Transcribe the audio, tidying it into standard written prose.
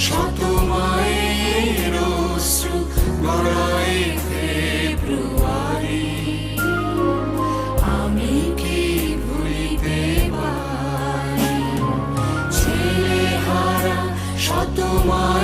শত মায়ের অশ্রু গড়ায় ফেব্রুয়ারি। আমি কি ভুলিতে পারি ছেলে হারা শত মা